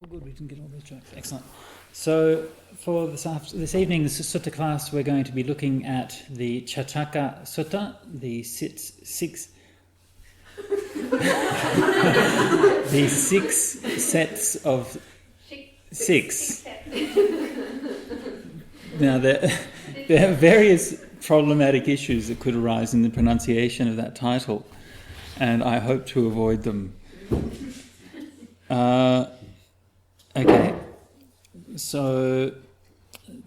Good, we didn't get all those jokes. Excellent. So for this evening's Sutta class, we're going to be looking at the Chattaka Sutta, the six the six sets of six. Now there are various problematic issues that could arise in the pronunciation of that title, and I hope to avoid them. Okay, so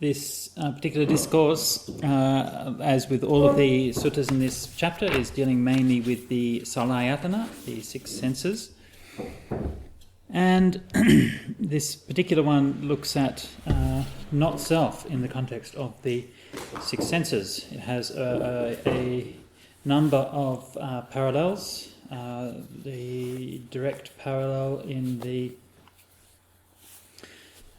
this particular discourse, as with all of the suttas in this chapter, is dealing mainly with the salayatana, the six senses. And this particular one looks at not self in the context of the six senses. It has a number of parallels. The direct parallel in the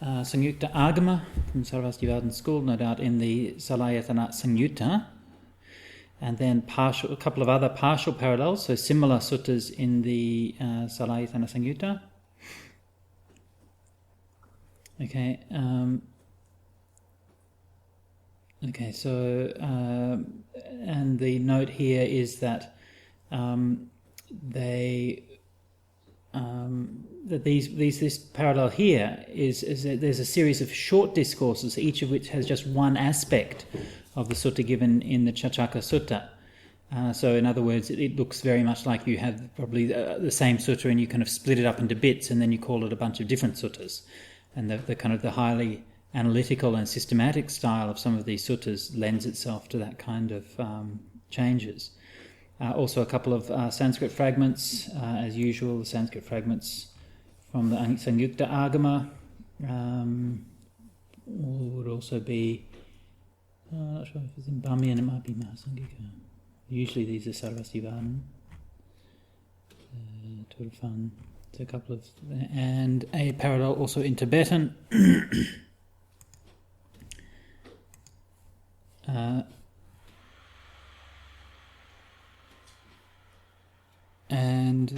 Samyukta Agama from Sarvastivadin school, no doubt in the Salayatana Samyutta, and then a couple of other partial parallels, so similar suttas in the Salayatana Samyutta. Okay. So and the note here is that this parallel here is that there's a series of short discourses, each of which has just one aspect of the sutta given in the Chattaka Sutta. So in other words, it looks very much like you have probably the same sutta and you kind of split it up into bits and then you call it a bunch of different suttas. And the kind of the highly analytical and systematic style of some of these suttas lends itself to that kind of changes. Also a couple of Sanskrit fragments, as usual, the Sanskrit fragments from the Samyukta Agama would also be, I'm not sure if it's in Bamiyan, it might be Mahasangika. Usually these are Sarvastivadin, Turfan, so a couple of, and a parallel also in Tibetan. And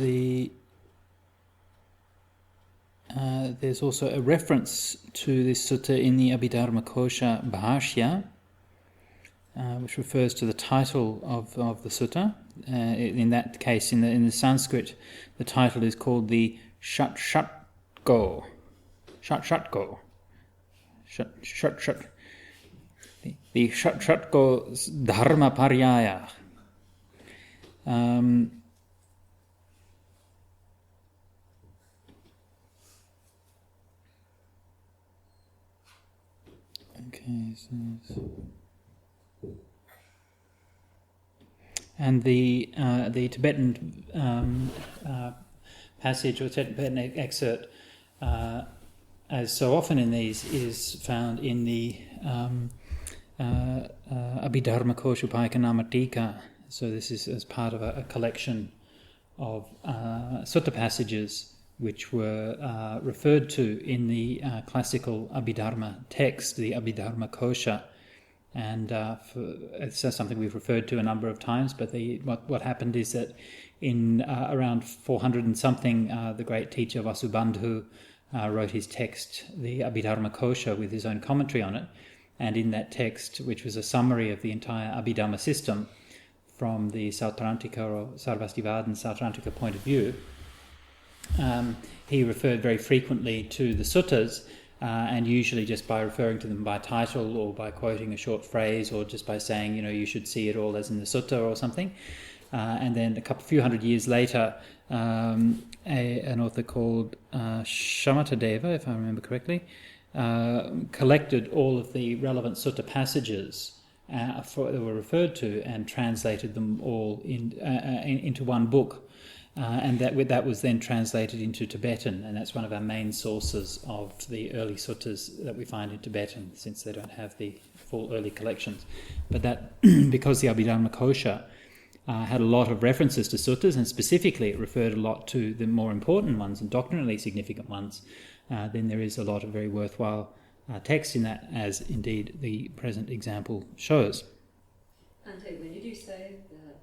there's also a reference to this sutta in the Abhidharmakosha Bhashya, which refers to the title of the sutta. In that case, in the Sanskrit, the title is called the Shat-Shat-Go. The Shat-Shat-Go Dharma Paryaya. Okay, so and the Tibetan passage or Tibetan excerpt, as so often in these, is found in the Abhidharmakosha Upayakanamattika. So this is as part of a collection of sutta passages which were referred to in the classical Abhidharma text, the Abhidharmakosha. And it's something we've referred to a number of times, but what happened is that in around 400 and something, the great teacher Vasubandhu wrote his text, the Abhidharmakosha, with his own commentary on it. And in that text, which was a summary of the entire Abhidharma system from the Sautrantika or Sarvastivadin Sautrantika point of view, he referred very frequently to the suttas, and usually just by referring to them by title or by quoting a short phrase or just by saying, you should see it all as in the sutta or something. And then a few hundred years later, an author called Shamatadeva, if I remember correctly, collected all of the relevant sutta passages that were referred to and translated them all into one book. And that was then translated into Tibetan, and that's one of our main sources of the early suttas that we find in Tibetan, since they don't have the full early collections. But that, because the Abhidharmakosha had a lot of references to suttas, and specifically it referred a lot to the more important ones and doctrinally significant ones, then there is a lot of very worthwhile text in that, as indeed the present example shows. Ante, when did you say that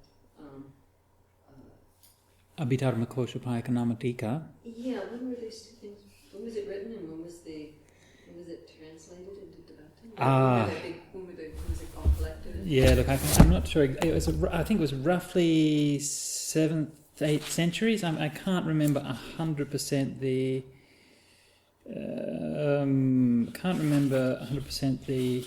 Abhidharmakosha Upayakanamattika. Yeah, when were these two things? When was it written was it translated into Tibetan? Ah. When was it all collected? Yeah, look, I'm not sure. I think it was roughly 7th, 8th centuries. I can't remember 100% the. Can't remember 100% the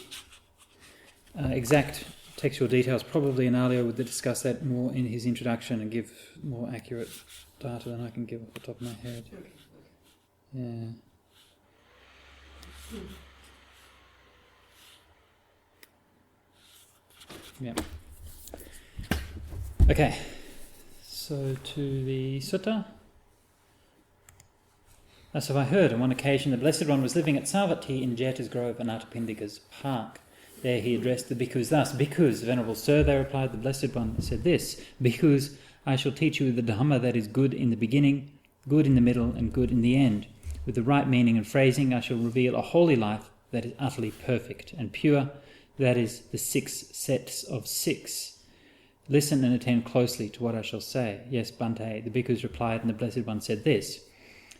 exact textual details. Probably Analio would discuss that more in his introduction and give more accurate data than I can give off the top of my head. Okay. Yeah. Yeah. Okay. So to the Sutta. So I heard on one occasion the Blessed One was living at Savatthi in Jeta's Grove and Atapindika's park. There he addressed the bhikkhus thus: "Bhikkhus, Venerable Sir," they replied, the Blessed One said this: "Bhikkhus, I shall teach you the Dhamma that is good in the beginning, good in the middle, and good in the end. With the right meaning and phrasing, I shall reveal a holy life that is utterly perfect and pure, that is the 6 sets of 6. Listen and attend closely to what I shall say." "Yes, Bhante," the bhikkhus replied, and the Blessed One said this.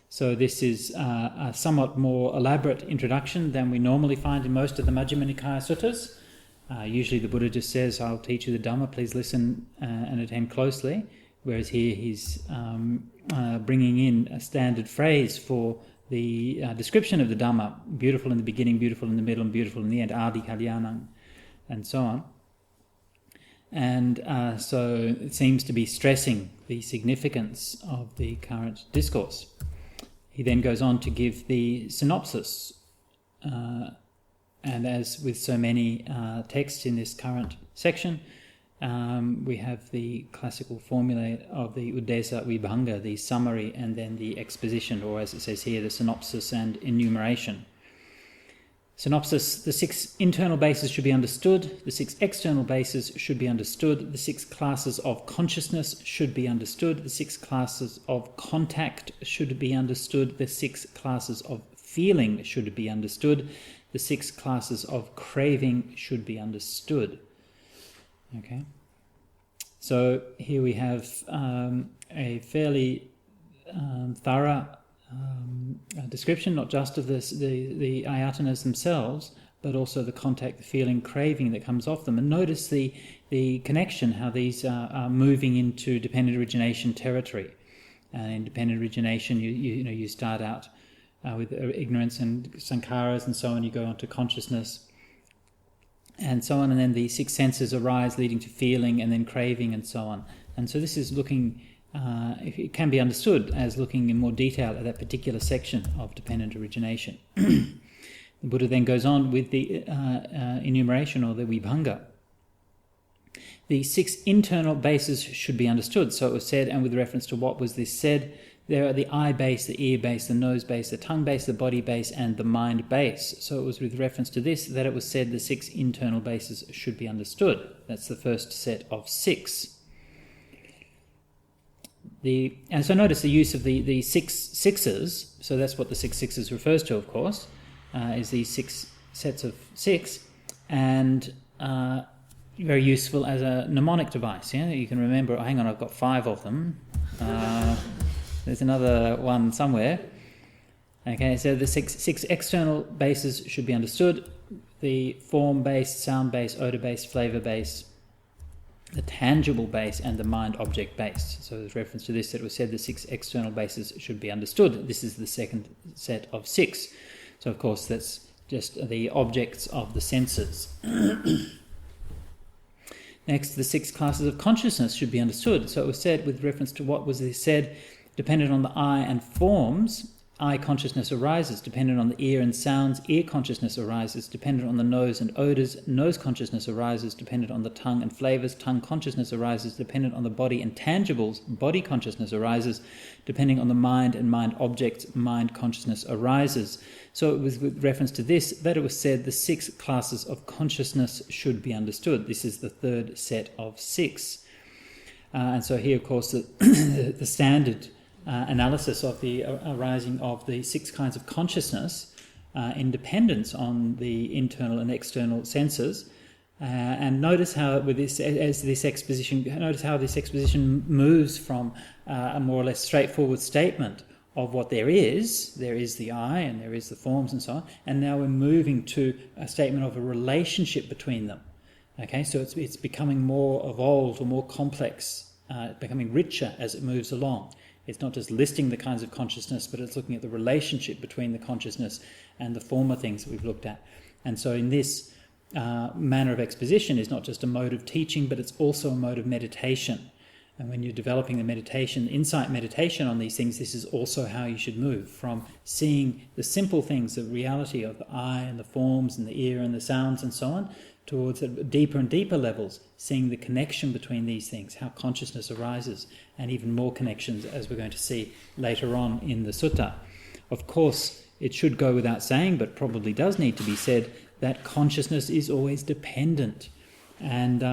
So this is a somewhat more elaborate introduction than we normally find in most of the Majjhima Nikaya suttas. Usually the Buddha just says, "I'll teach you the Dhamma, please listen and attend closely," whereas here he's bringing in a standard phrase for the description of the Dhamma: beautiful in the beginning, beautiful in the middle, and beautiful in the end, Adi Kalyanam, and so on. And so it seems to be stressing the significance of the current discourse. He then goes on to give the synopsis, and as with so many texts in this current section, we have the classical formula of the Uddesa Vibhanga, the summary, and then the exposition, or as it says here, the synopsis and enumeration. Synopsis: the 6 internal bases should be understood, the 6 external bases should be understood, the 6 classes of consciousness should be understood, the 6 classes of contact should be understood, the 6 classes of feeling should be understood, the 6 classes of craving should be understood. Okay, so here we have a fairly thorough description, not just of the ayatanas themselves, but also the contact, the feeling, craving that comes off them. And notice the connection, how these are moving into dependent origination territory. In dependent origination, you start out with ignorance and sankharas and so on. You go on to consciousness, and so on, and then the 6 senses arise, leading to feeling, and then craving, and so on. And so this is looking. It can be understood as looking in more detail at that particular section of dependent origination. The Buddha then goes on with the enumeration, or the Vibhanga. The 6 internal bases should be understood. So it was said, and with reference to what was this said, there are the eye base, the ear base, the nose base, the tongue base, the body base, and the mind base. So it was with reference to this that it was said the 6 internal bases should be understood. That's the first set of 6. And so notice the use of the 6 sixes, so that's what the 6 sixes refers to, of course, is these 6 sets of 6, and very useful as a mnemonic device. Yeah, you can remember, hang on, I've got 5 of them. There's another one somewhere. Okay, so the 6 external bases should be understood: the form-based, sound-based, odor-based, flavor-based, the tangible base, and the mind object base. So there's reference to this that it was said the 6 external bases should be understood. This is the second set of 6. So of course that's just the objects of the senses. Next, the 6 classes of consciousness should be understood. So it was said with reference to what was this said, dependent on the eye and forms, eye consciousness arises. Dependent on the ear and sounds, ear consciousness arises. Dependent on the nose and odors, nose consciousness arises. Dependent on the tongue and flavors, tongue consciousness arises. Dependent on the body and tangibles, body consciousness arises. Depending on the mind and mind objects, mind consciousness arises. So it was with reference to this that it was said the 6 classes of consciousness should be understood. This is the third set of 6. And so here, of course, the standard analysis of the arising of the 6 kinds of consciousness in dependence on the internal and external senses, and notice how with this exposition moves from a more or less straightforward statement of what there is the I and there is the forms and so on, and now we're moving to a statement of a relationship between them. Okay, so it's becoming more evolved or more complex, becoming richer as it moves along. It's not just listing the kinds of consciousness, but it's looking at the relationship between the consciousness and the former things that we've looked at. And so in this manner of exposition is not just a mode of teaching, but it's also a mode of meditation. And when you're developing the meditation, insight meditation on these things, this is also how you should move, from seeing the simple things, the reality of the eye and the forms and the ear and the sounds and so on, towards deeper and deeper levels, seeing the connection between these things, how consciousness arises, and even more connections, as we're going to see later on in the sutta. Of course, it should go without saying, but probably does need to be said, that consciousness is always dependent. And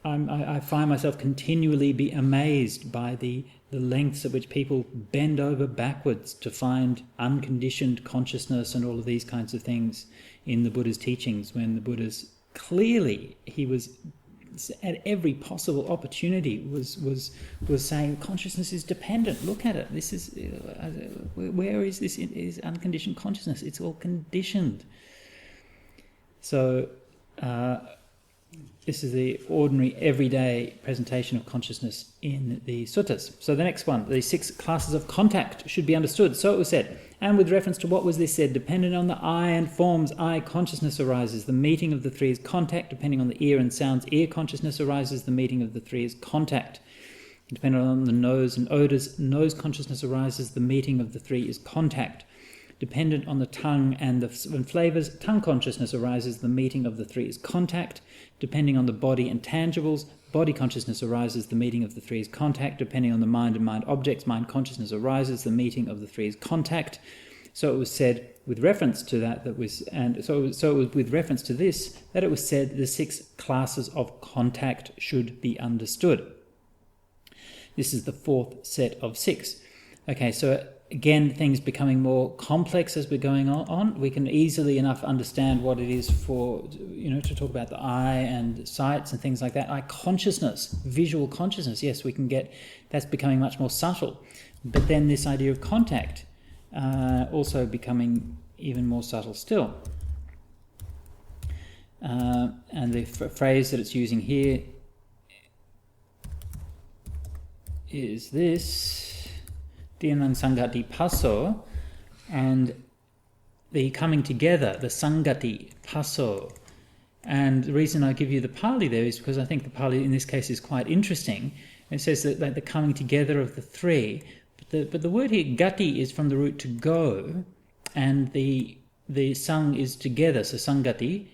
I find myself continually be amazed by the lengths at which people bend over backwards to find unconditioned consciousness and all of these kinds of things in the Buddha's teachings, when the Buddha's clearly, he was at every possible opportunity was saying consciousness is dependent. Look at it. This is where is this? Is unconditioned consciousness? It's all conditioned. So this is the ordinary, everyday presentation of consciousness in the suttas. So the next one, the 6 classes of contact should be understood. So it was said, and with reference to what was this said, dependent on the eye and forms, eye consciousness arises. The meeting of the 3 is contact. Depending on the ear and sounds, ear consciousness arises. The meeting of the 3 is contact. Depending on the nose and odours, nose consciousness arises. The meeting of the 3 is contact. Dependent on the tongue and flavours, tongue consciousness arises. The meeting of the 3 is contact. Depending on the body and tangibles, body consciousness arises. The meeting of the 3 is contact. Depending on the mind and mind objects, mind consciousness arises. The meeting of the 3 is contact. So it was said with reference to that it was with reference to this that it was said the 6 classes of contact should be understood. This is the 4th set of 6. Okay, so again, things becoming more complex as we're going on. We can easily enough understand what it is for, to talk about the eye and sights and things like that. Eye consciousness, visual consciousness, yes, we can get, that's becoming much more subtle. But then this idea of contact also becoming even more subtle still. And the phrase that it's using here is this, Dhyana Sangati Passo, and the coming together, the Sangati Passo. And the reason I give you the Pali there is because I think the Pali in this case is quite interesting. It says that like the coming together of the 3, but the word here, gati, is from the root to go, and the sang is together, so Sangati,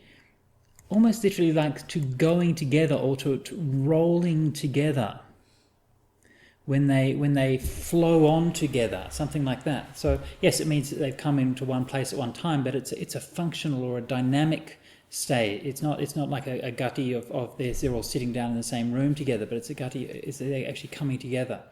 almost literally like to going together or to rolling together. When they flow on together, something like that. So yes, it means that they've come into one place at one time, but it's a functional or a dynamic state. It's not like a gati of they're all sitting down in the same room together, but it's a gati, they're actually coming together.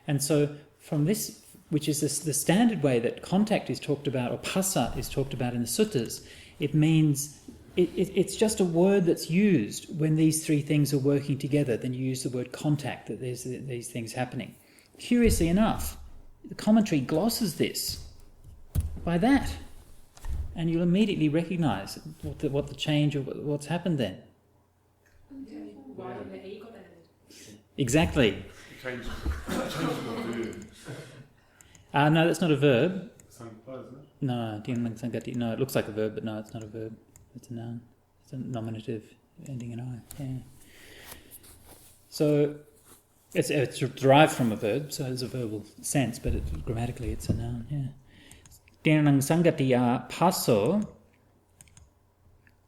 And so from this, which is the standard way that contact is talked about, or phassa is talked about in the suttas, it means it's just a word that's used when these 3 things are working together. Then you use the word contact, that there's these things happening. Curiously enough, the commentary glosses this by that, and you'll immediately recognise what the change of what's happened then. Exactly. No, that's not a verb. No, no, it looks like a verb, but no, it's not a verb. It's a noun. It's a nominative ending in I. Yeah. So it's derived from a verb, so it's a verbal sense, but grammatically it's a noun. Yeah. Dhyana Sangatiya Passo.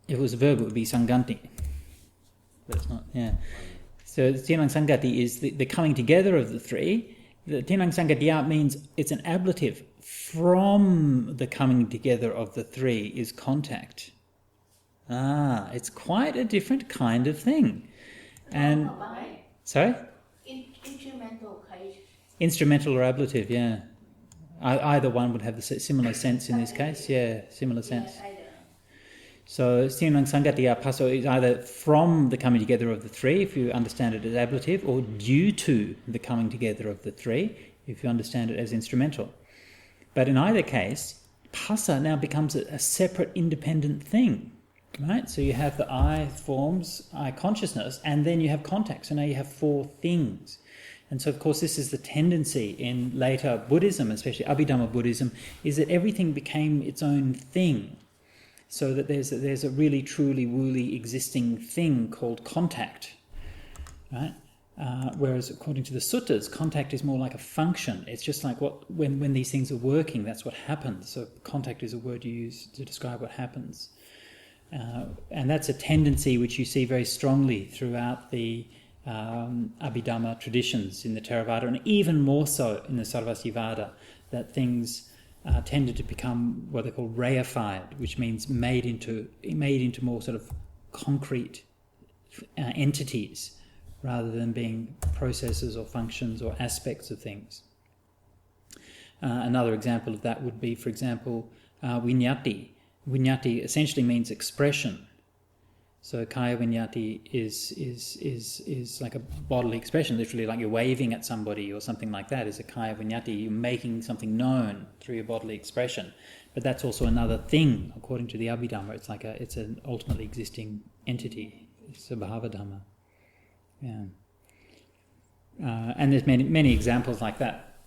If it was a verb, it would be Sanganti. But it's not. Yeah. So Dhyana Sangati is the coming together of the 3. The Dhyana Sangatiya means it's an ablative. From the coming together of the 3 is contact. It's quite a different kind of thing. And sorry? Instrumental or ablative, yeah. Either one would have the similar sense in this case, yeah, similar sense. So Dhyana Sangatiya Passo is either from the coming together of the 3, if you understand it as ablative, or due to the coming together of the 3, if you understand it as instrumental. But in either case, phassa now becomes a separate, independent thing, right? So you have the I forms, I consciousness, and then you have contact. So now you have four things. And so, of course, this is the tendency in later Buddhism, especially Abhidhamma Buddhism, is that everything became its own thing. So that there's a really, truly, woolly existing thing called contact, right? Whereas according to the suttas, contact is more like a function. It's just like when these things are working, that's what happens. So contact is a word you use to describe what happens. And that's a tendency which you see very strongly throughout the Abhidhamma traditions in the Theravada, and even more so in the Sarvastivada, that things tended to become what they call reified, which means made into more sort of concrete entities, rather than being processes or functions or aspects of things. Another example of that would be, for example, viññati. Viññati essentially means expression. So kaya viññati is like a bodily expression, literally like you're waving at somebody or something like that is a kaya viññati. You're making something known through your bodily expression. But that's also another thing, according to the Abhidhamma. It's an ultimately existing entity. It's a Bhava Dhamma. Yeah. And there's many examples like that.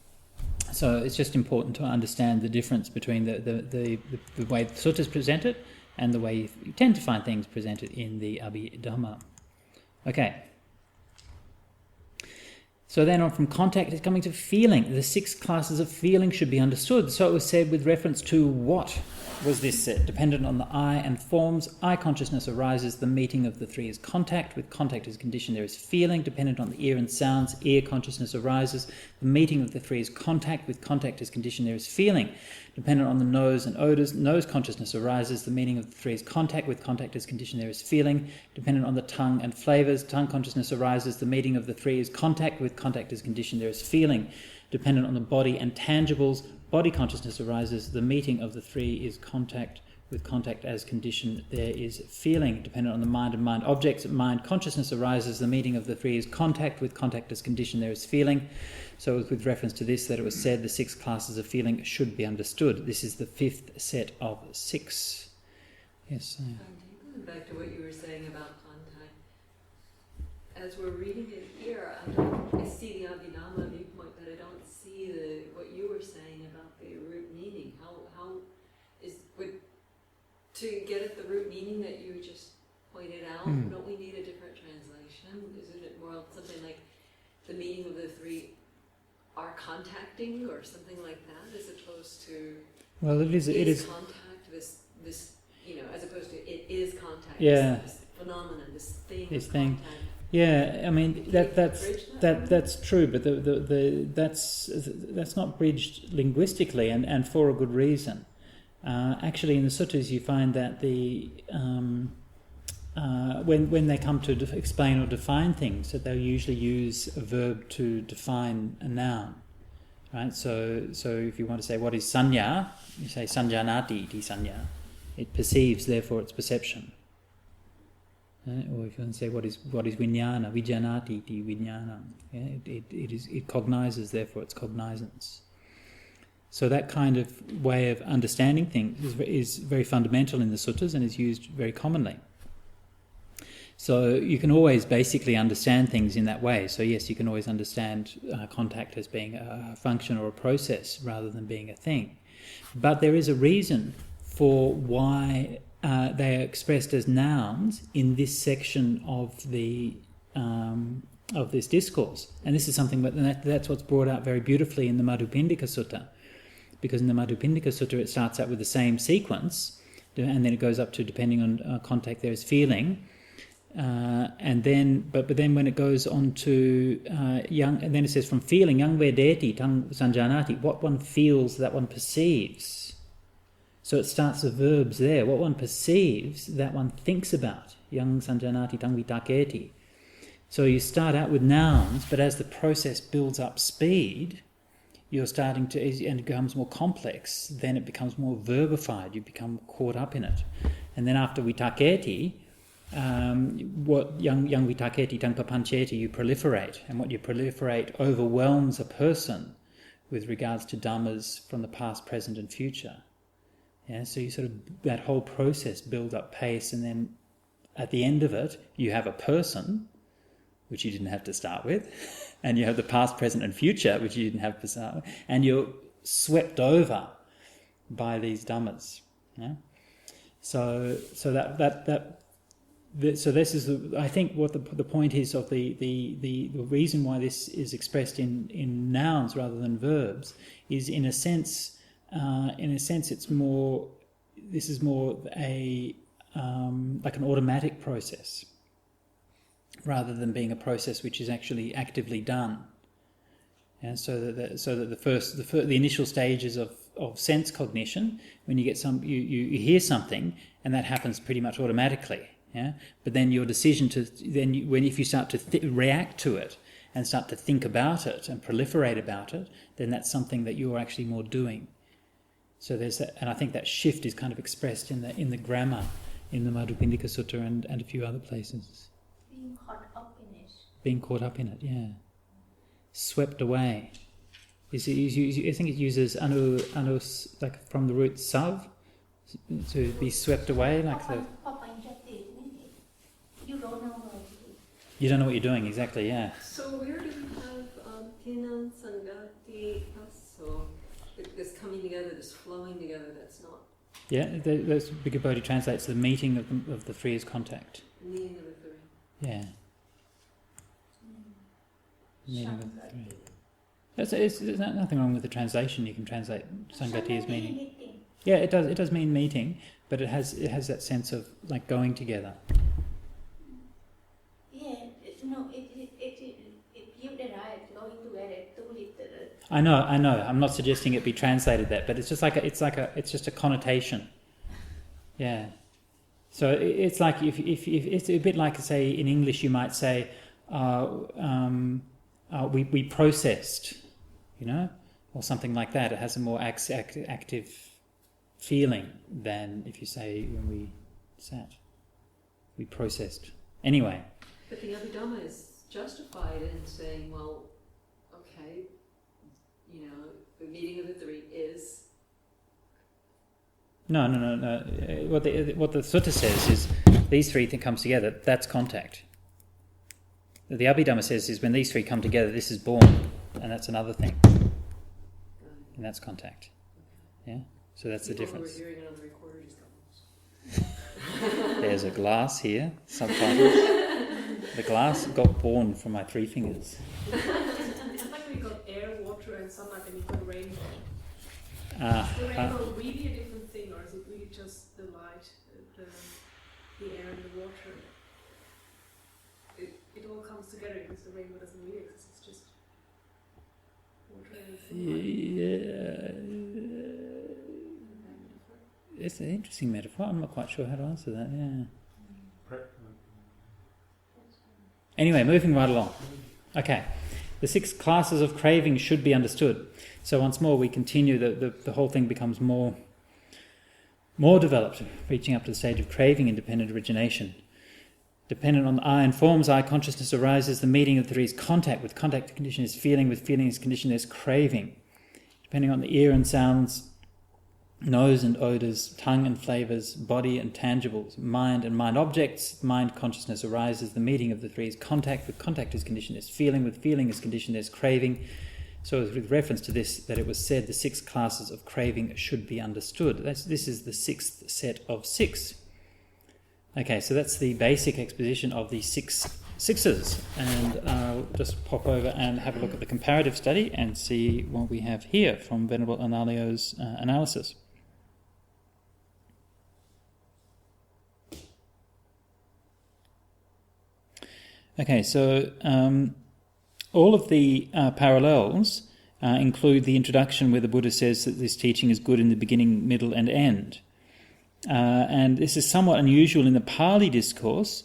So it's just important to understand the difference between the way the suttas present it and the way you tend to find things presented in the Abhidhamma. Okay. So then on from contact is coming to feeling. The 6 classes of feeling should be understood. So it was said with reference to what was this said? Dependent on the I and forms, I consciousness arises. The meeting of the 3 is contact. With contact as condition there is feeling. Dependent on the ear and sounds, ear consciousness arises. The meeting of the 3 is contact. With contact as condition there is feeling. Dependent on the nose and odours, nose consciousness arises. The meaning of the 3 is contact. With contact as condition there is feeling. Dependent on the tongue and flavours, tongue consciousness arises. The meeting of the 3 is contact. With contact as condition there is feeling. Dependent on the body and tangibles, body consciousness arises. The meeting of the 3 is contact. With contact as condition there is feeling. Dependent on the mind and mind objects, mind consciousness arises. The meeting of the 3 is contact. With contact as condition there is feeling. So it was with reference to this that it was said the 6 classes of feeling should be understood. This is the 5th set of 6. Yes. Going back to what you were saying about contact, as we're reading it here, I see the Abhidhamma viewpoint, but I don't see what you were saying about the root meaning. How is to get at the root meaning that you just pointed out? Don't we need a different translation? Isn't it more something like the meaning of the 3 are contacting or something like that, as opposed to it is contact, this as opposed to it is contact, yeah, this phenomenon, this thing. Contact. Yeah, I mean that's true, but that's not bridged linguistically, and for a good reason. Actually, in the suttas, you find that when they come to explain or define things, that they'll usually use a verb to define a noun, right? So if you want to say what is sanya, you say sanjanati iti sanya. It perceives, therefore it's perception. Or if you want to say what is vijnana, vijanati iti vijnana. Yeah? It cognizes, therefore it's cognizance. So that kind of way of understanding things is very fundamental in the suttas and is used very commonly. So you can always basically understand things in that way. So yes, you can always understand contact as being a function or a process rather than being a thing. But there is a reason for why they are expressed as nouns in this section of this discourse. And this is something that's what's brought out very beautifully in the Madhupindika Sutta. Because in the Madhupindika Sutta it starts out with the same sequence, and then it goes up to, depending on contact, there is feeling. And then, but then when it goes on to yang, and then it says from feeling, yang vedeti tang sanjanati, what one feels, that one perceives. So it starts with verbs there. What one perceives, that one thinks about. Yang sanjanati tang vitaketi. So you start out with nouns, but as the process builds up speed, you're starting to, and it becomes more complex, then it becomes more verbified. You become caught up in it. And then after vitaketi, what yang vitaketi tang papancheti, you proliferate, and what you proliferate overwhelms a person with regards to dhammas from the past, present and future. Yeah, so you sort of, that whole process builds up pace, and then at the end of it you have a person, which you didn't have to start with, and you have the past, present and future, which you didn't have to start with, and you're swept over by these dhammas. Yeah? So this is, I think, what the point is of the reason why this is expressed in nouns rather than verbs is, in a sense, it's more. This is more a like an automatic process, rather than being a process which is actually actively done. And so that the initial stages of sense cognition, when you get you hear something, and that happens pretty much automatically. Yeah, but then your decision to if you start to react to it and start to think about it and proliferate about it, then that's something that you're actually more doing. So there's that, and I think that shift is kind of expressed in the grammar in the Madhupindika Sutta and a few other places. Being caught up in it. Being caught up in it, yeah. Swept away. I think it uses anu like from the root sav, to be swept away, like the. You don't know what to do. You don't know what you're doing, exactly, yeah. So where do we have Tinan, Sangati, Passo? This coming together, this flowing together, that's not... Yeah, that's Bhikkhu Bodhi translates the meeting of the three as contact. Meeting of the three. Yeah. Meeting of the three. There's nothing wrong with the translation. You can translate Sangati as meeting. Yeah, it does mean meeting, but it has that sense of like going together. I know. I'm not suggesting it be translated that, but it's just it's just a connotation. Yeah. So it's like if it's a bit like, say, in English you might say we processed, or something like that. It has a more active feeling than if you say when we sat. We processed. Anyway. But the Abhidhamma is justified in saying, well, okay, the meeting of the three is... No. What the Sutta says is these three things comes together, that's contact. The Abhidhamma says is when these three come together, this is born, and that's another thing. And that's contact. Yeah? So that's the difference. People who are hearing it on the recorder just got There's a glass here, subtitles. The glass got born from my three fingers. It's like we got air, water and sunlight, and you got rainbow. Is the rainbow really a different thing, or is it really just the light, the air and the water? It all comes together because the rainbow doesn't really exist, it's just water and sunlight. Yeah. It's an interesting metaphor. I'm not quite sure how to answer that, yeah. Anyway, moving right along. Okay. The 6 classes of craving should be understood. So once more we continue, the whole thing becomes more developed, reaching up to the stage of craving independent origination. Dependent on the eye and forms, eye consciousness arises, the meeting of the three is contact, with contact condition is feeling, with feeling is condition is craving. Depending on the ear and sounds, nose and odours, tongue and flavours, body and tangibles, mind and mind objects, mind consciousness arises, the meeting of the three is contact, with contact is condition is feeling, with feeling is condition is craving. So with reference to this, that it was said the 6 classes of craving should be understood. This is the 6th set of 6. Okay, so that's the basic exposition of the 6 sixes, and I'll just pop over and have a look at the comparative study and see what we have here from Venerable Analayo's analysis. Okay, so all of the parallels include the introduction where the Buddha says that this teaching is good in the beginning, middle and end. And this is somewhat unusual in the Pali discourses,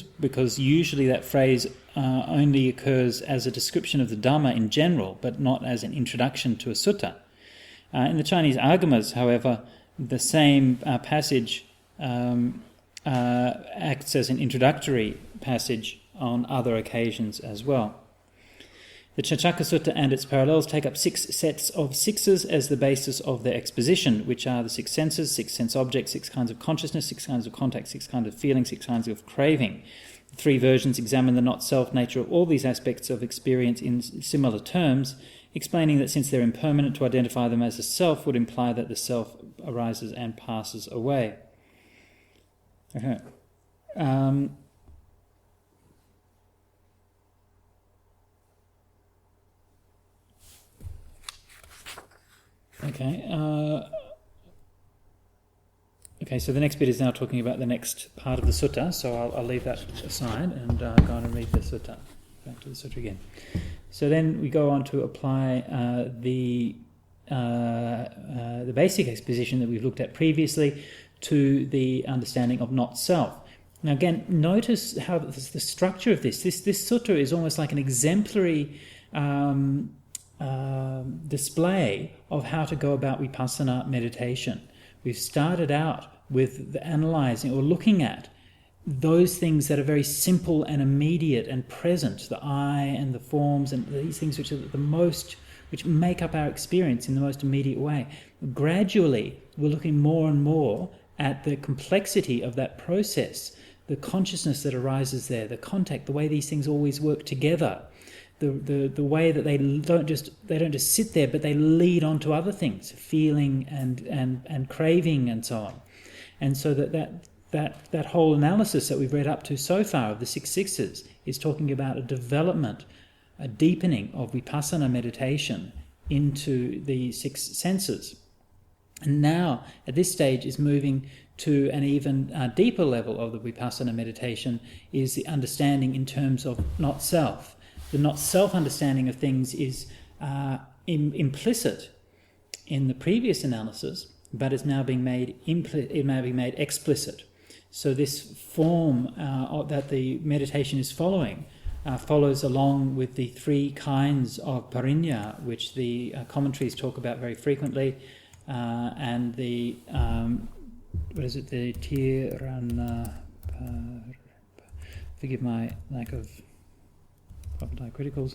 because usually that phrase only occurs as a description of the Dhamma in general, but not as an introduction to a sutta. In the Chinese Agamas, however, the same passage acts as an introductory passage on other occasions as well. The Chaccaka Sutta and its parallels take up 6 sets of sixes as the basis of their exposition, which are the 6 senses, 6 sense objects, 6 kinds of consciousness, 6 kinds of contact, 6 kinds of feeling, 6 kinds of craving. The 3 versions examine the not-self nature of all these aspects of experience in similar terms, explaining that since they're impermanent, to identify them as a self would imply that the self arises and passes away. Okay. Okay, so the next bit is now talking about the next part of the sutta, so I'll leave that aside and go on and read the sutta. Back to the sutta again. So then we go on to apply the basic exposition that we've looked at previously to the understanding of not-self. Now again, notice how the structure of this sutta is almost like an exemplary display of how to go about vipassana meditation. We've started out with the analysing or looking at those things that are very simple and immediate and present, the I and the forms and these things which make up our experience in the most immediate way. Gradually, we're looking more and more at the complexity of that process, the consciousness that arises there, the contact, the way these things always work together, the way that they don't just sit there, but they lead on to other things, feeling and craving and so on. And so that whole analysis that we've read up to so far of the 6 sixes is talking about a development, a deepening of vipassana meditation into the 6 senses. And now, at this stage, is moving to an even deeper level of the vipassana meditation, is the understanding in terms of not-self. The not-self understanding of things is implicit in the previous analysis, but it's now being made explicit. So this form that the meditation is following follows along with the 3 kinds of parinya, which the commentaries talk about very frequently, and the the tirana. Forgive my lack of proper diacriticals,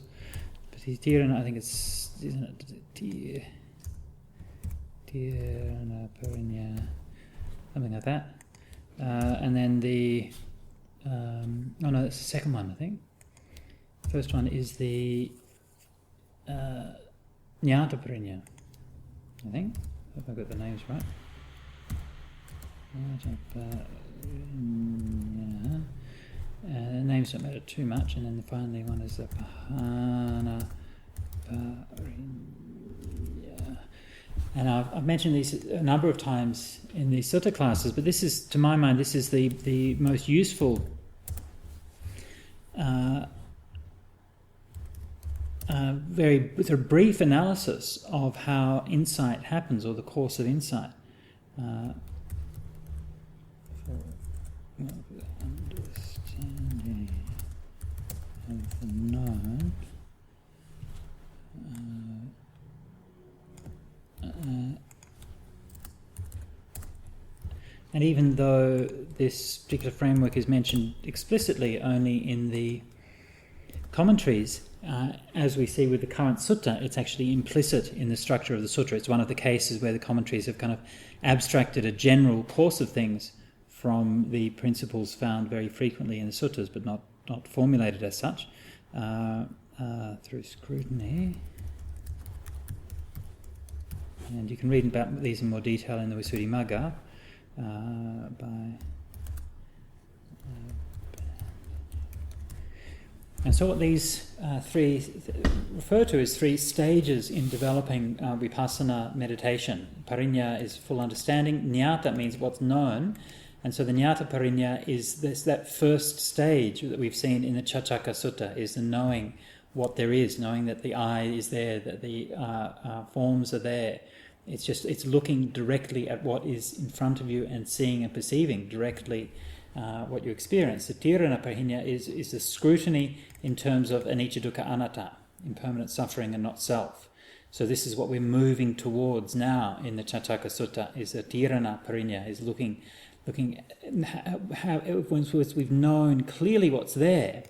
but the tirana, I think it's, isn't it? Tirana parinya, something like that. And then the that's the second one, I think. First one is the Jnata Parinya, I think. If I've got the names right. The names don't matter too much, and then the final one is the Pahana Parinya. And I've mentioned these a number of times in these sutta classes, but this is, to my mind, this is the most useful very sort of brief analysis of how insight happens, or the course of insight. For understanding of the known. And even though this particular framework is mentioned explicitly only in the commentaries, as we see with the current sutta, it's actually implicit in the structure of the sutta. It's one of the cases where the commentaries have kind of abstracted a general course of things from the principles found very frequently in the suttas, but not formulated as such, through scrutiny. And you can read about these in more detail in the Visuddhimagga and so what these 3 refer to as 3 stages in developing vipassana meditation. Parinya is full understanding. Jnata means what's known. And so the Jnata Parinya is that first stage that we've seen in the Chaccaka Sutta, is the knowing what there is, knowing that the I is there, that the forms are there. It's looking directly at what is in front of you and seeing and perceiving directly what you experience. The Tirana Parinya is the scrutiny in terms of anicca dukkha anatta, impermanent suffering and not self. So this is what we're moving towards now in the Chaccaka Sutta, is the Tirana Parinya, is looking how once we've known clearly what's there,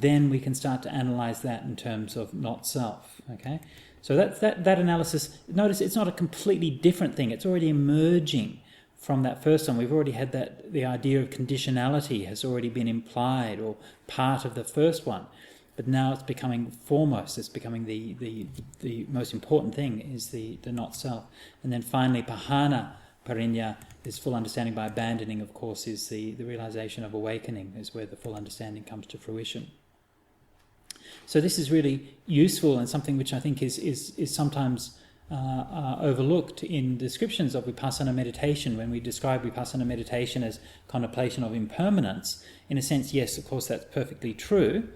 then we can start to analyze that in terms of not self. Okay, so that analysis. Notice it's not a completely different thing. It's already emerging from that first one. We've already had that. The idea of conditionality has already been implied or part of the first one, but now it's becoming foremost. It's becoming the most important thing is the not self. And then finally, Pahana Parinya, this full understanding by abandoning, of course, is the realization of awakening, is where the full understanding comes to fruition. So this is really useful and something which I think is sometimes overlooked in descriptions of Vipassana meditation. When we describe Vipassana meditation as contemplation of impermanence, in a sense, yes, of course, that's perfectly true,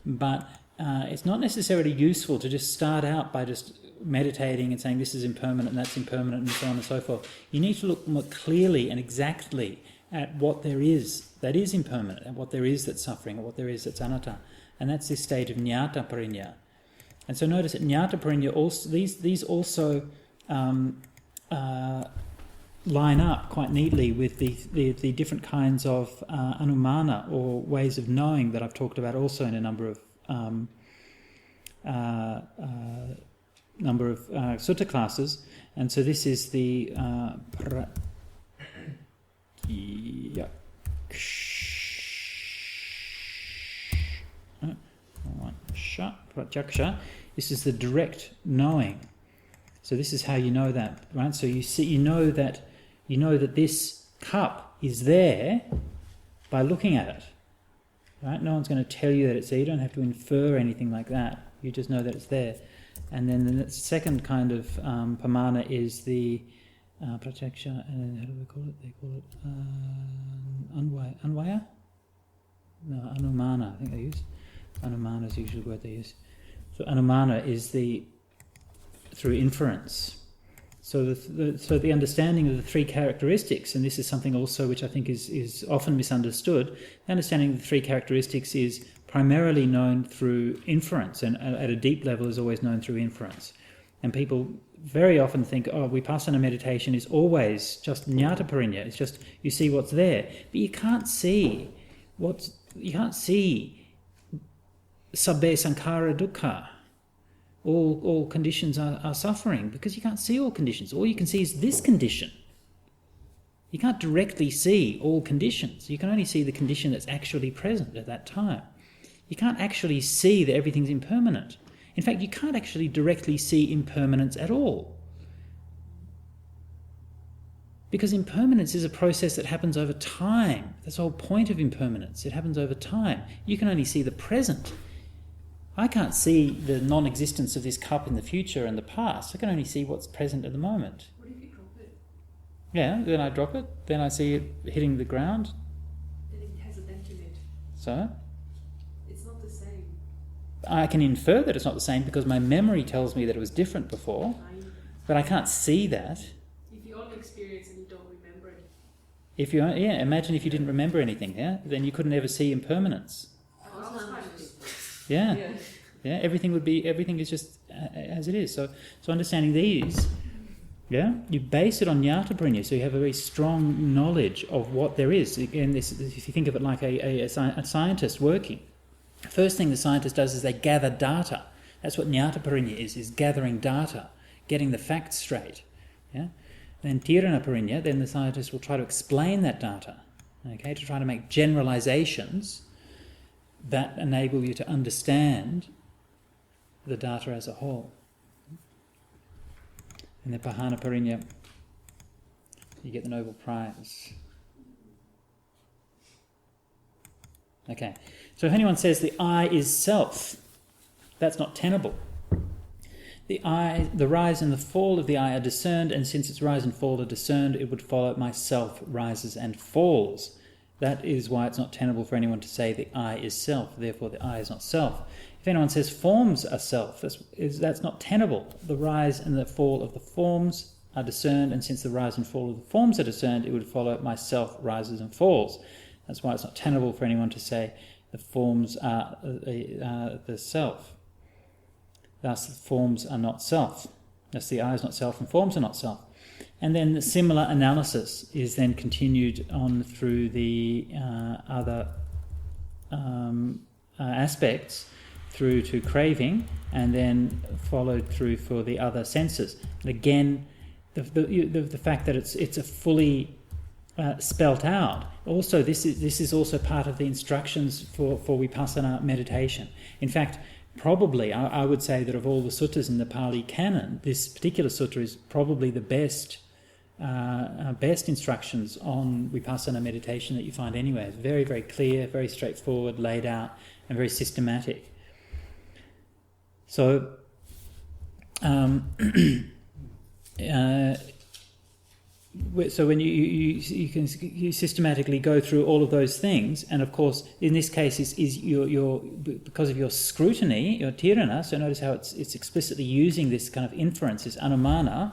but it's not necessarily useful to just start out by just meditating and saying this is impermanent and that's impermanent and so on and so forth. You need to look more clearly and exactly at what there is that is impermanent, and what there is that's suffering, or what there is that's anatta. And that's this stage of Jnata Parinya. And so notice that Jnata Parinya also, these also line up quite neatly with the different kinds of anumana, or ways of knowing, that I've talked about also in a number of sutta classes. And so this is the Pratyaksha. This is the direct knowing. So this is how you know that, right? So you know that this cup is there by looking at it, right? No one's going to tell you that it's there. You don't have to infer anything like that. You just know that it's there. And then the second kind of pamana is the pratyaksha, and how do they call it? They call it anvaya? No, anumana, I think they use. Anumana is usually the word they use. So anumana is through inference. So the understanding of the three characteristics, and this is something also which I think is often misunderstood. The understanding of the three characteristics is primarily known through inference, and at a deep level is always known through inference. And people very often think, Vipassana meditation is always just Jnata Parinya. It's just you see what's there, but you can't see sabbe sankhara dukkha. All conditions are suffering, because you can't see all conditions. All you can see is this condition. You can't directly see all conditions. You can only see the condition that's actually present at that time. You can't actually see that everything's impermanent. In fact, you can't actually directly see impermanence at all. Because impermanence is a process that happens over time. That's the whole point of impermanence. It happens over time. You can only see the present. I can't see the non-existence of this cup in the future and the past. I can only see what's present at the moment. What if you drop it? Yeah, then I drop it. Then I see it hitting the ground. Then it has a dent in it. So? It's not the same. I can infer that it's not the same because my memory tells me that it was different before. But I can't see that. If you only experience and you don't remember it. Imagine if you didn't remember anything, then you couldn't ever see impermanence. Yeah. Everything is just as it is. So understanding these, you base it on Jnata Parinya, so you have a very strong knowledge of what there is. Again, if you think of it like a scientist working, the first thing the scientist does is they gather data. That's what Jnata Parinya is gathering data, getting the facts straight. Yeah. Then Tirana Parinya, then the scientist will try to explain that data, to try to make generalizations that enable you to understand the data as a whole. And then Pahana Parinya, you get the Nobel Prize. Okay, so if anyone says the I is self, that's not tenable. The rise and the fall of the I are discerned, and since its rise and fall are discerned, it would follow myself rises and falls. That is why it's not tenable for anyone to say the I is self, therefore the I is not self. If anyone says forms are self, that's not tenable. The rise and the fall of the forms are discerned, and since the rise and fall of the forms are discerned, it would follow myself rises and falls. That's why it's not tenable for anyone to say the forms are the self. Thus, the forms are not self. Thus, the I is not self and forms are not self. And then the similar analysis is then continued on through the other aspects through to craving, and then followed through for the other senses. And again, the fact that it's a fully spelt out. Also, this is also part of the instructions for vipassana meditation. In fact, probably I would say that of all the suttas in the Pali Canon, this particular sutta is probably the best instructions on vipassana meditation that you find anywhere. It's very, very clear, very straightforward, laid out, and very systematic. So, so when you systematically go through all of those things, and of course in this case is your because of your scrutiny, your tirana. So notice how it's explicitly using this kind of inference, this anumana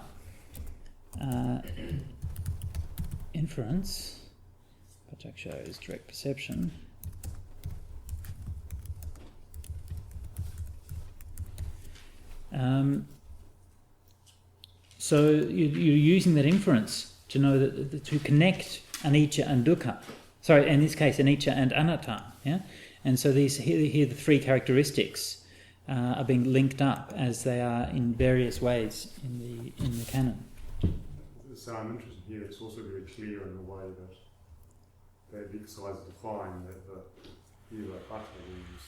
inference. Pataksha is direct perception. So you're using that inference to know that to connect anicca and dukkha. Sorry, in this case, anicca and anatta. Yeah, and so these here the three characteristics are being linked up as they are in various ways in the canon. So I'm interested here. It's also very clear in the way that they emphasise the define that the Hata is,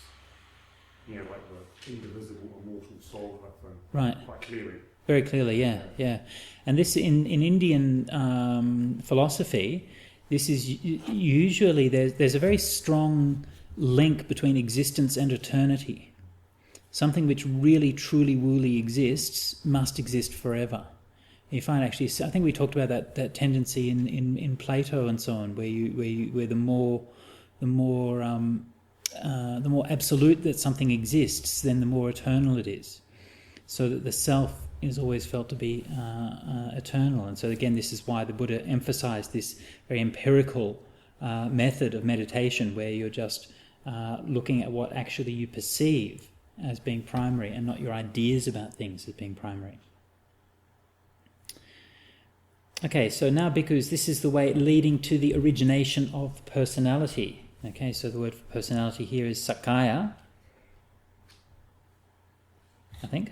like the indivisible, immortal soul type thing. Right. Quite clearly. Very clearly, yeah. And this in Indian philosophy, this is usually there's a very strong link between existence and eternity. Something which really, truly, woolly exists must exist forever. You find actually, I think we talked about that tendency in Plato and so on, where the more absolute that something exists, then the more eternal it is. So that the self is always felt to be eternal. And so again, this is why the Buddha emphasized this very empirical method of meditation, where you're just looking at what actually you perceive as being primary and not your ideas about things as being primary. Okay, so now bhikkhus, this is the way leading to the origination of personality. Okay, so the word for personality here is sakkaya, I think.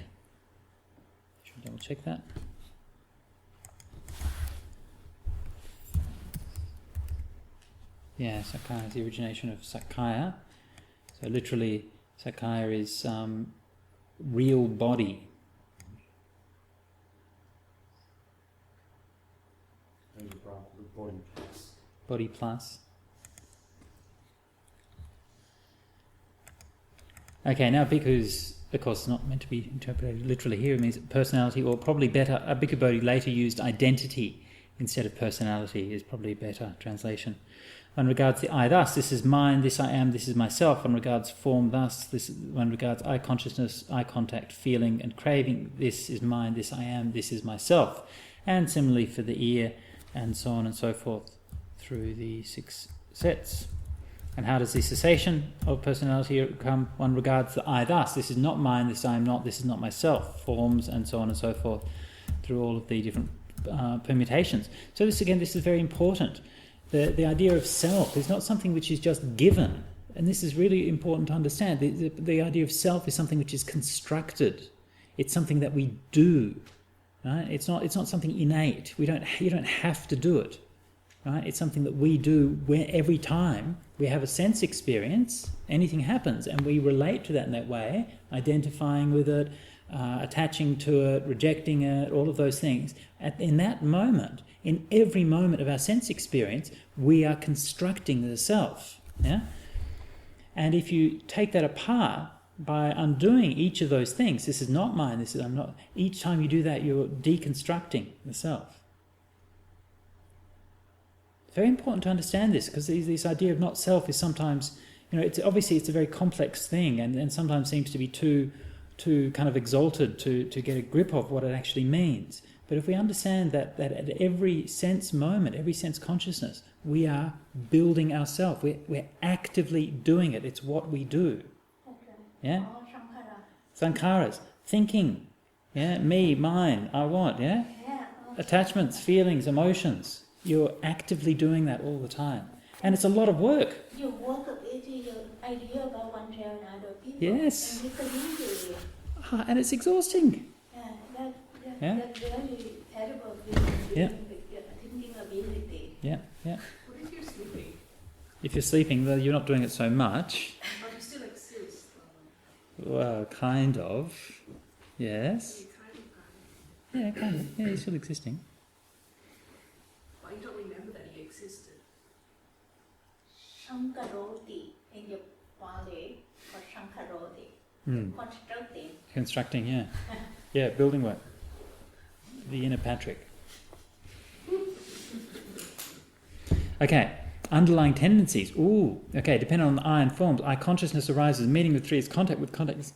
Should double check that. Yeah, sakkaya is the origination of sakkaya. So literally, sakkaya is real body. Body plus. Okay, now bhikkhus, of course, not meant to be interpreted literally here. It means personality, or probably better, a Bhikkhu Bodhi later used identity instead of personality, is probably a better translation. One regards the I thus, this is mine, this I am, this is myself. One regards form thus, one regards eye consciousness, eye contact, feeling and craving, this is mine, this I am, this is myself. And similarly for the ear, and so on and so forth through the 6 sets. And how does the cessation of personality come? One regards the I thus, this is not mine, this I am not, this is not myself, forms and so on and so forth through all of the different permutations. So this is very important. The idea of self is not something which is just given, and this is really important to understand. The idea of self is something which is constructed. It's something that we do. Right? It's not something innate. You don't have to do it. Right? It's something that we do where every time we have a sense experience, anything happens, and we relate to that in that way, identifying with it, attaching to it, rejecting it, all of those things. In that moment, in every moment of our sense experience, we are constructing the self. Yeah? And if you take that apart, by undoing each of those things, this is not mine, this is I'm not, each time you do that, you're deconstructing the self. It's very important to understand this, because this idea of not self is sometimes, it's obviously it's a very complex thing, and sometimes seems to be too kind of exalted to get a grip of what it actually means. But if we understand that at every sense moment, every sense consciousness, we are building ourselves, we're actively doing it, it's what we do. Yeah? Sankharas, thinking, yeah, me, mine, I want, yeah? Attachments, feelings, emotions. You're actively doing that all the time. And it's a lot of work. You work with your idea about one trail Yes. And it's a really, And it's exhausting. Yeah. that's really terrible feeling. Yeah. With your thinking ability. Yeah. What if you're sleeping? If you're sleeping, though, you're not doing it so much. But you still exist. Well, kind of. Yes. You kind of. Yeah, kind of. Yeah, you're still existing. But you don't remember that you existed. Shankaroti in your Pali or Shankaroti. Constructing. Constructing, yeah. Yeah, building work. The inner Patrick. Okay, underlying tendencies. Ooh, okay, depending on the I and forms. I consciousness arises, meeting with three is contact with contact.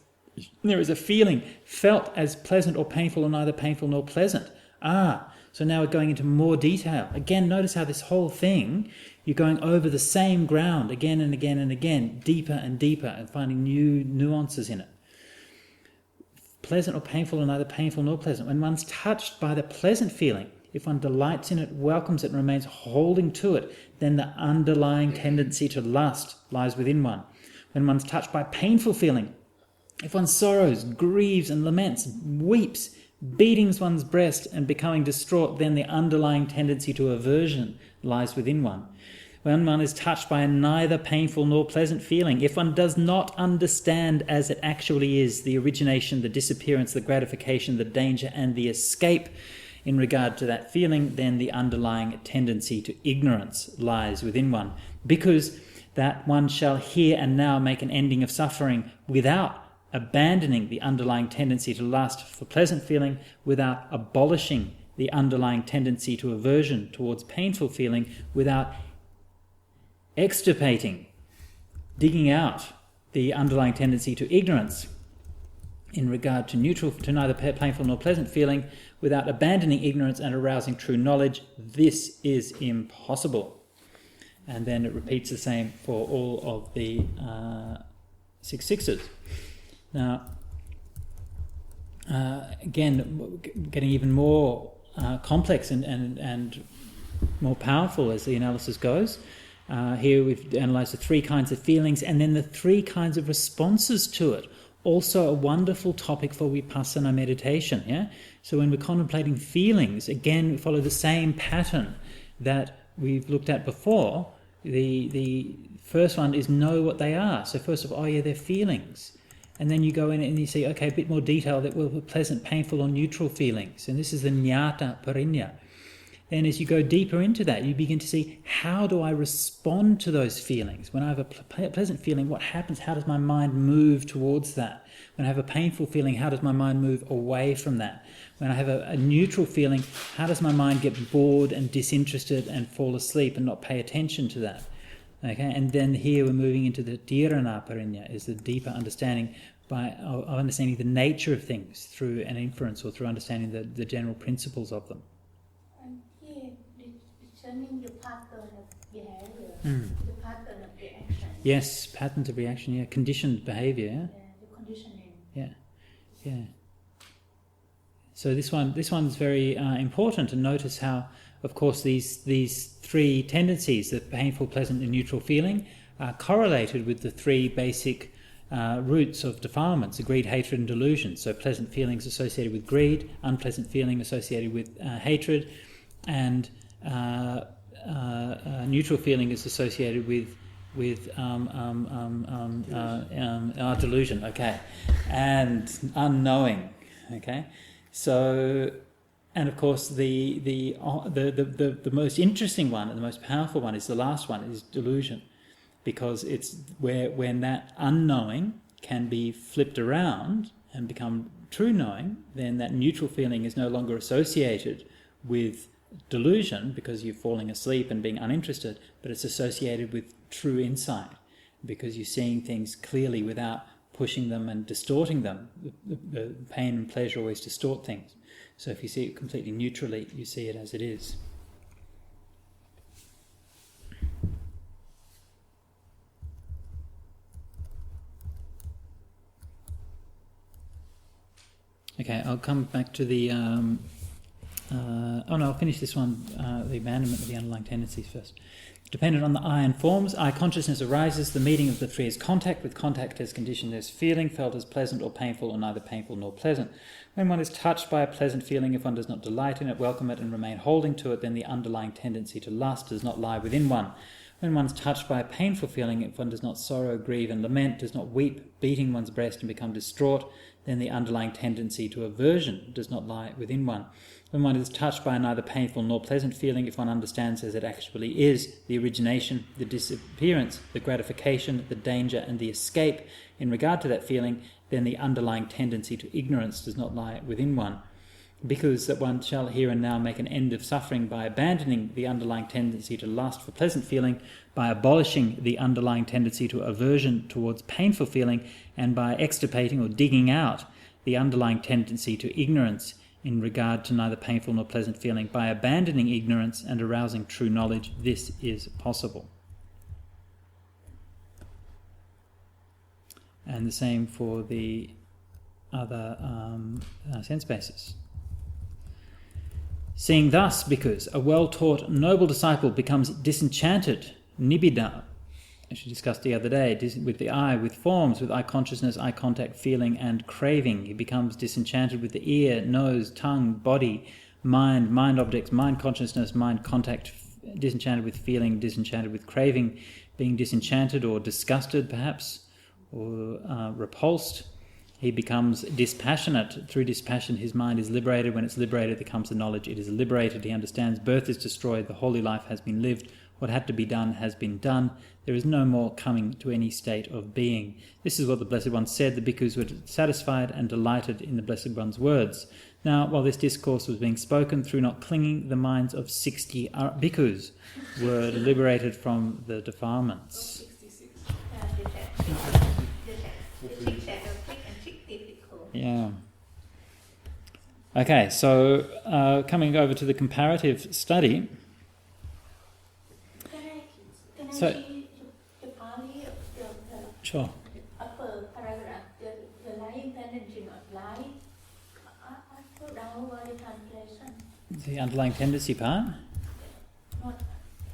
There is a feeling felt as pleasant or painful or neither painful nor pleasant. So now we're going into more detail. Again, notice how this whole thing, you're going over the same ground again and again and again, deeper and deeper, and finding new nuances in it. Pleasant or painful or neither painful nor pleasant. When one's touched by the pleasant feeling, if one delights in it, welcomes it, and remains holding to it, then the underlying tendency to lust lies within one. When one's touched by painful feeling, if one sorrows, grieves and laments, weeps, beatings one's breast and becoming distraught, then the underlying tendency to aversion lies within one. When one is touched by a neither painful nor pleasant feeling, if one does not understand as it actually is the origination, the disappearance, the gratification, the danger and the escape in regard to that feeling, then the underlying tendency to ignorance lies within one. Because that one shall here and now make an ending of suffering without abandoning the underlying tendency to lust for pleasant feeling, without abolishing the underlying tendency to aversion towards painful feeling, without extirpating, digging out the underlying tendency to ignorance in regard to neither painful nor pleasant feeling, without abandoning ignorance and arousing true knowledge. This is impossible. And then it repeats the same for all of the 6 sixes. Now, again, getting even more complex and more powerful as the analysis goes. Here we've analysed the 3 kinds of feelings and then the 3 kinds of responses to it. Also a wonderful topic for vipassana meditation. Yeah. So when we're contemplating feelings, again we follow the same pattern that we've looked at before. The first one is know what they are. So first of all, they're feelings. And then you go in and you see, okay, a bit more detail that were pleasant, painful or neutral feelings. And this is the jnata parinya. Then as you go deeper into that, you begin to see, how do I respond to those feelings? When I have a pleasant feeling, what happens? How does my mind move towards that? When I have a painful feeling, how does my mind move away from that? When I have a neutral feeling, how does my mind get bored and disinterested and fall asleep and not pay attention to that? Okay, and then here we're moving into the dhyana parinya, is the deeper understanding of understanding the nature of things through an inference or through understanding the general principles of them. And here, discerning the pattern of behavior, the pattern of reaction. Yes, patterns of reaction, yeah, conditioned behaviour. Yeah, the conditioning. Yeah. So this one's very important, to notice how, of course, these 3 tendencies, the painful, pleasant and neutral feeling, are correlated with the 3 basic roots of defilements, greed, hatred and delusion. So pleasant feelings associated with greed, unpleasant feeling associated with hatred, and neutral feeling is associated with delusion, okay, and unknowing, okay. So, and of course the most interesting one and the most powerful one is the last one, is delusion, because it's when that unknowing can be flipped around and become true knowing, then that neutral feeling is no longer associated with delusion because you're falling asleep and being uninterested, but it's associated with true insight because you're seeing things clearly without pushing them and distorting them. The pain and pleasure always distort things. So if you see it completely neutrally, you see it as it is. Okay, I'll come back to the I'll finish this one, the abandonment of the underlying tendencies first. Dependent on the I and forms, I consciousness arises, the meeting of the three is contact, with contact as conditioned as feeling, felt as pleasant or painful, or neither painful nor pleasant. When one is touched by a pleasant feeling, if one does not delight in it, welcome it, and remain holding to it, then the underlying tendency to lust does not lie within one. When one is touched by a painful feeling, if one does not sorrow, grieve, and lament, does not weep, beating one's breast and become distraught, then the underlying tendency to aversion does not lie within one. When one is touched by a neither painful nor pleasant feeling, if one understands as it actually is, the origination, the disappearance, the gratification, the danger, and the escape in regard to that feeling, then the underlying tendency to ignorance does not lie within one. Because that one shall here and now make an end of suffering by abandoning the underlying tendency to lust for pleasant feeling, by abolishing the underlying tendency to aversion towards painful feeling, and by extirpating or digging out the underlying tendency to ignorance in regard to neither painful nor pleasant feeling, by abandoning ignorance and arousing true knowledge, this is possible. And the same for the other sense bases. Seeing thus, because a well-taught noble disciple becomes disenchanted, nibbida, as we discussed the other day, with the eye, with forms, with eye consciousness, eye contact, feeling, and craving. He becomes disenchanted with the ear, nose, tongue, body, mind objects, mind consciousness, mind contact, disenchanted with feeling, disenchanted with craving, being disenchanted or disgusted perhaps, or repulsed. He becomes dispassionate. Through dispassion his mind is liberated. When it's liberated, there comes the knowledge it is liberated. He understands birth is destroyed, the holy life has been lived, what had to be done has been done. There is no more coming to any state of being. This is what the Blessed One said. The bhikkhus were satisfied and delighted in the Blessed One's words. Now, while this discourse was being spoken, through not clinging, the minds of 60 bhikkhus were liberated from the defilements. Yeah. Okay, so coming over to the comparative study. Can I So- see the Pali of the Sure. upper paragraph, the lying tendency not lie? I put down word translation, The underlying tendency part. not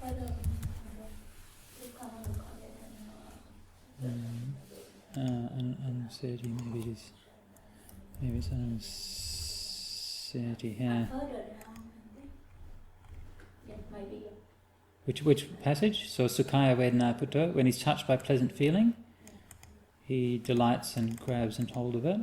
further. Uncertainty, maybe it's uncertainty here. Further down, yeah, maybe. Which passage? So Sukhaya Vedana Putto, when he's touched by pleasant feeling, he delights and grabs and hold of it.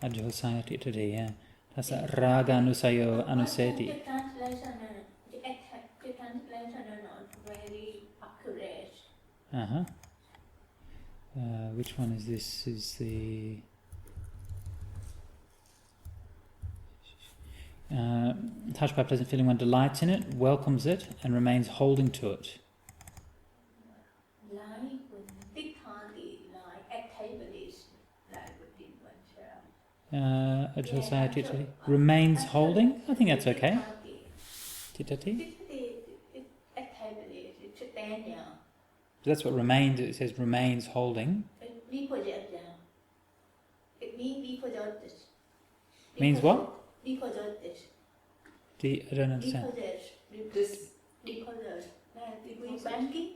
Ajhosayati today, yeah. That's a raga anusayo anuseti. The translation are not very accurate. Uh-huh. Which one is this? Is the touched by pleasant feeling, one delights in it, welcomes it, and remains holding to it. Lie with Dikhanti, lie activities, lie within oneself. Ajhosayati today. Remains holding? I think that's okay. Titati? Activities, it's a tenure. That's what remains, it says remains holding. It means be possessed. Means what? Be possessed. I don't understand. This Be possessed. With banking?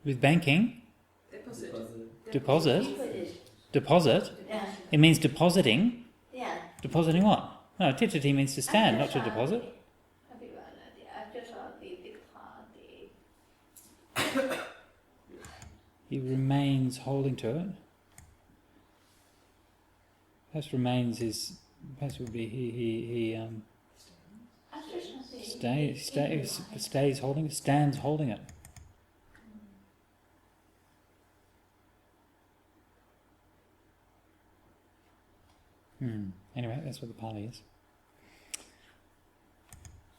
With banking, Deposit. deposit, Possessed. deposit, Yeah. it means depositing. Yeah. Depositing what? No, titati means to stand, not to deposit. He remains holding to it. Perhaps remains is, perhaps would be he stays holding it, stands holding it. Anyway, that's what the Pali is.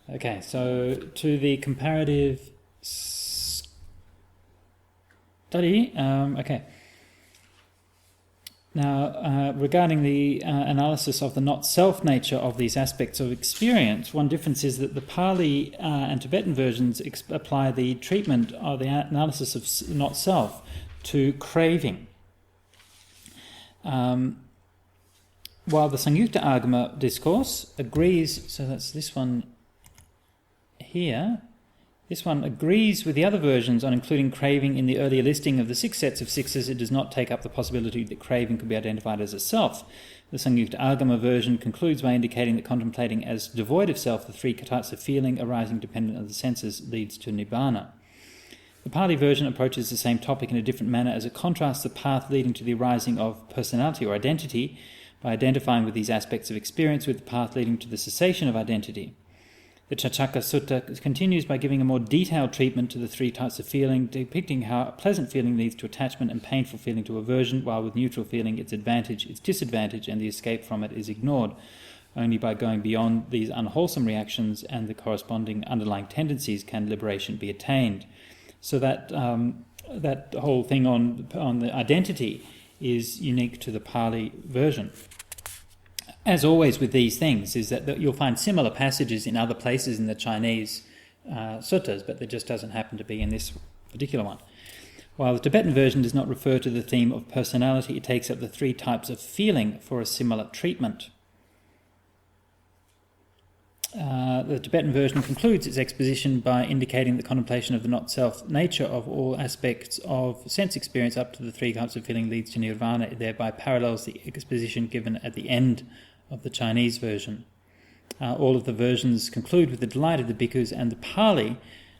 Okay, so to the comparative study. Okay. Now, regarding the analysis of the not-self nature of these aspects of experience, one difference is that the Pali and Tibetan versions apply the treatment or the analysis of not-self to craving. while the Samyukta Agama discourse agrees, so that's this one here, this one agrees with the other versions on including craving in the earlier listing of the 6 sets of sixes. It does not take up the possibility that craving could be identified as a self. The Samyukta Agama version concludes by indicating that contemplating as devoid of self the 3 types of feeling arising dependent on the senses leads to nibbana. The Pali version approaches the same topic in a different manner as it contrasts the path leading to the arising of personality or identity by identifying with these aspects of experience with the path leading to the cessation of identity. The Chachaka Sutta continues by giving a more detailed treatment to the 3 types of feeling, depicting how a pleasant feeling leads to attachment and painful feeling to aversion, while with neutral feeling its advantage, its disadvantage, and the escape from it is ignored. Only by going beyond these unwholesome reactions and the corresponding underlying tendencies can liberation be attained. So that that whole thing on the identity is unique to the Pali version. As always with these things, is that you'll find similar passages in other places in the Chinese suttas, but there just doesn't happen to be in this particular one. While the Tibetan version does not refer to the theme of personality, it takes up the 3 types of feeling for a similar treatment. The Tibetan version concludes its exposition by indicating the contemplation of the not-self nature of all aspects of sense experience up to the 3 types of feeling leads to nirvana. It thereby parallels the exposition given at the end of the Chinese version. All of the versions conclude with the delight of the bhikkhus, and the Pali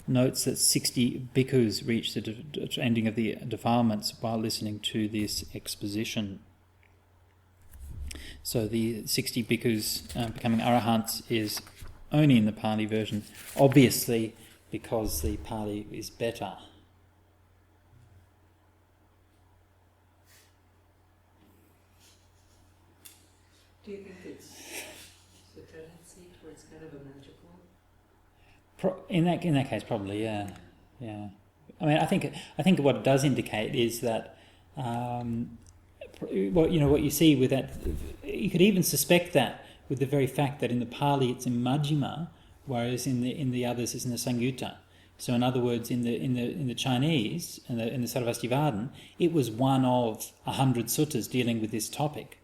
notes that 60 bhikkhus reach the ending of the defilements while listening to this exposition. So the 60 bhikkhus becoming arahants is only in the Pali version, obviously because the Pali is better. Do you think it's a tendency towards kind of a magical? In that case, probably, yeah. I mean, I think what it does indicate is that what you see with that, you could even suspect that with the very fact that in the Pali it's in Majjhima, whereas in the others it's in the Samyutta. So in other words, in the Chinese, in the Sarvastivadin, it was one of 100 suttas dealing with this topic,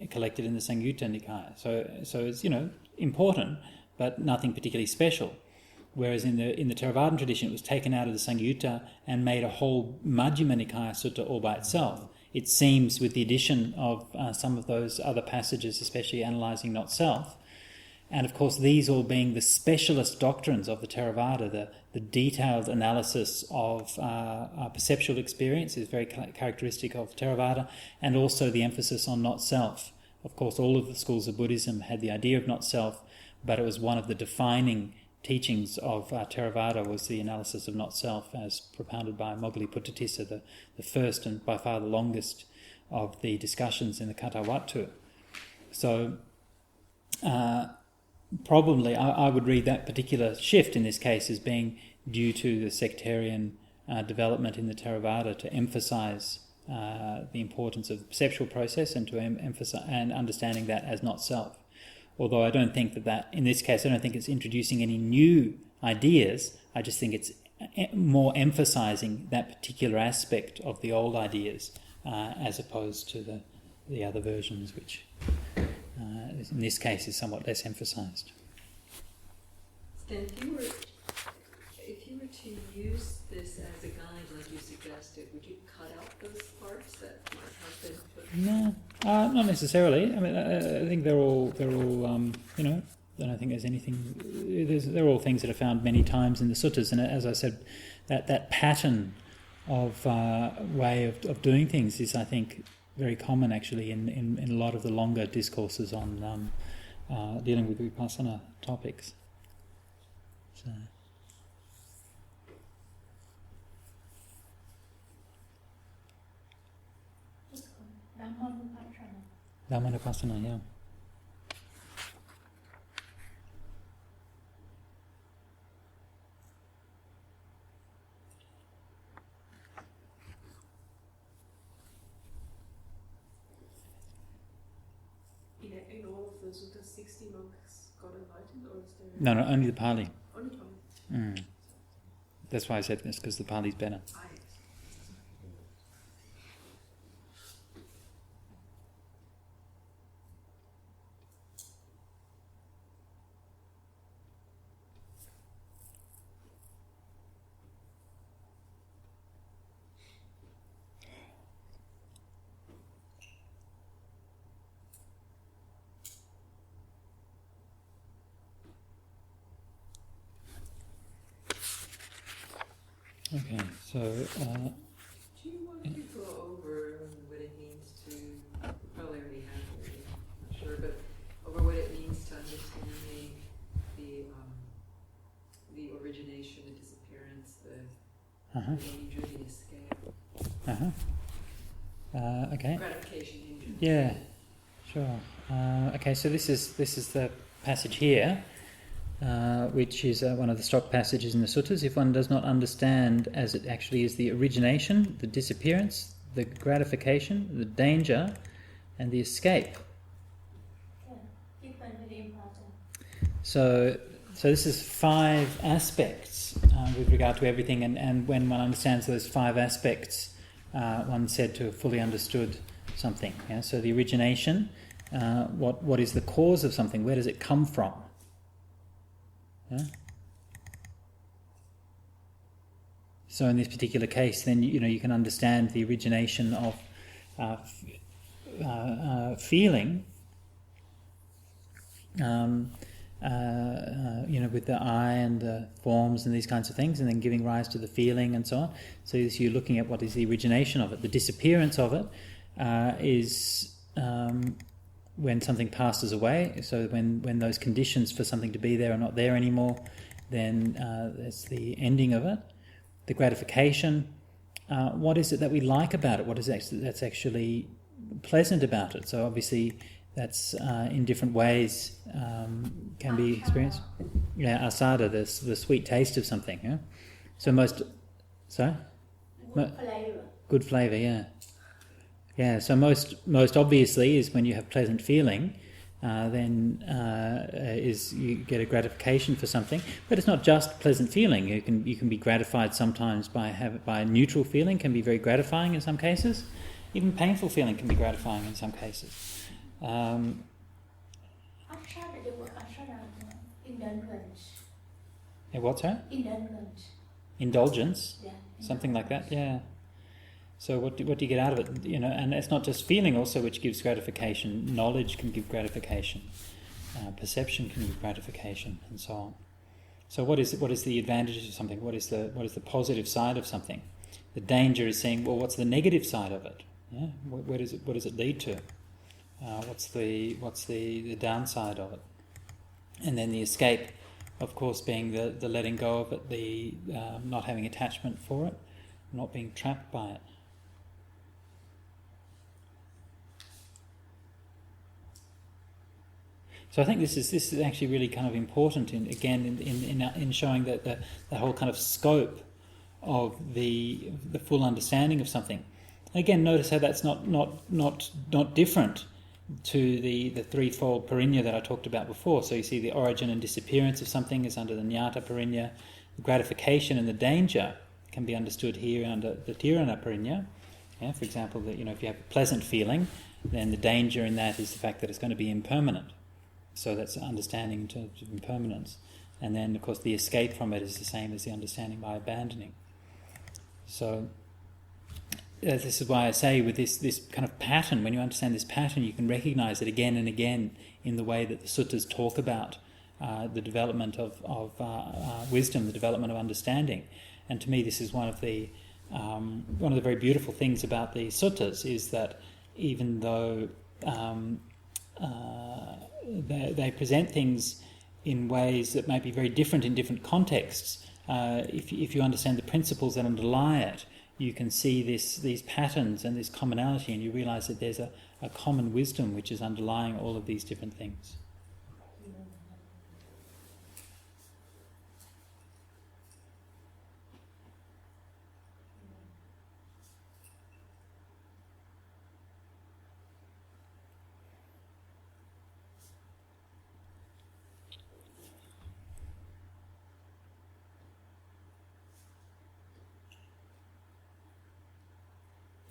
collected in the Samyutta Nikaya. So it's important, but nothing particularly special. Whereas in the Theravadan tradition, it was taken out of the Samyutta and made a whole Majjhima Nikaya sutta all by itself. It seems, with the addition of some of those other passages, especially analysing not self, and of course these all being the specialist doctrines of the Theravada, the detailed analysis of perceptual experience is very characteristic of Theravada, and also the emphasis on not self. Of course, all of the schools of Buddhism had the idea of not self, but it was one of the defining teachings of Theravada was the analysis of not self, as propounded by Moggaliputta, the first and by far the longest of the discussions in the Katha. So probably I would read that particular shift in this case as being due to the sectarian development in the Theravada to emphasize the importance of the perceptual process and to emphasize and understanding that as not self. Although I don't think that in this case, I don't think it's introducing any new ideas. I just think it's more emphasizing that particular aspect of the old ideas as opposed to the other versions, which in this case is somewhat less emphasized. Stan, if you were to use this as a guide like you suggested, would you cut out those parts that might have been put? No, not necessarily. I mean, I think they're all. I don't think there's anything. They're all things that are found many times in the suttas, and as I said, that pattern of way of doing things is, I think, very common actually in a lot of the longer discourses on dealing with vipassana topics. So. Dhammanupassana, yeah. In all of the suttas, 60 monks got enlightened, or is there? No, only the Pali. Only 20. That's why I said this, because the Pali's better. Okay, so Do you want to go over what it means to, you probably already have already, I'm not sure, but over what it means to understanding the origination, the disappearance, the danger, the escape, okay. gratification, injury. Yeah, sure. Okay, so this is the passage here, which is one of the stock passages in the suttas. If one does not understand as it actually is the origination, the disappearance, the gratification, the danger, and the escape. Yeah, it's very important. So this is 5 aspects with regard to everything, and when one understands those 5 aspects, one's said to have fully understood something. Yeah? So the origination, what is the cause of something? Where does it come from? Yeah? So in this particular case, then you can understand the origination of feeling. With the I and the forms and these kinds of things, and then giving rise to the feeling and so on. So you're looking at what is the origination of it. The disappearance of it is when something passes away. So when those conditions for something to be there are not there anymore, then that's the ending of it. The gratification, what is it that we like about it? What is that's actually pleasant about it? So obviously that's in different ways can be experienced. Yeah, asada, the sweet taste of something. Yeah? So Good flavor. good flavour, yeah. Yeah, so most obviously is when you have pleasant feeling, then is you get a gratification for something. But it's not just pleasant feeling. You can be gratified sometimes by a neutral feeling, can be very gratifying in some cases. Even painful feeling can be gratifying in some cases. Ashara, the word ashara, indulgence. What's that? Indulgence. Indulgence, Yeah. something like that. Yeah. So what do you get out of it? And it's not just feeling also which gives gratification. Knowledge can give gratification. Perception can give gratification, and so on. So what is the advantage of something? What is the positive side of something? The danger is saying, well, what's the negative side of it? Yeah. What does it lead to? What's the downside of it? And then the escape, of course, being the letting go of it, the not having attachment for it, not being trapped by it. So I think this is actually really kind of important in showing that the whole kind of scope of the full understanding of something. Again, notice how that's not different to the threefold parinya that I talked about before. So you see the origin and disappearance of something is under the jnata parinya. The gratification and the danger can be understood here under the tirana parinya. Yeah, for example, that if you have a pleasant feeling, then the danger in that is the fact that it's going to be impermanent. So that's understanding in terms of impermanence. And then, of course, the escape from it is the same as the understanding by abandoning. So this is why I say with this kind of pattern, when you understand this pattern, you can recognize it again and again in the way that the suttas talk about the development of wisdom, the development of understanding. And to me, this is one of the very beautiful things about the suttas is that even though they present things in ways that might be very different in different contexts, if you understand the principles that underlie it, you can see these patterns and this commonality, and you realise that there's a common wisdom which is underlying all of these different things.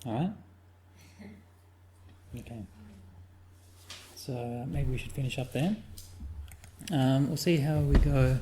All right? Okay. So maybe we should finish up there. We'll see how we go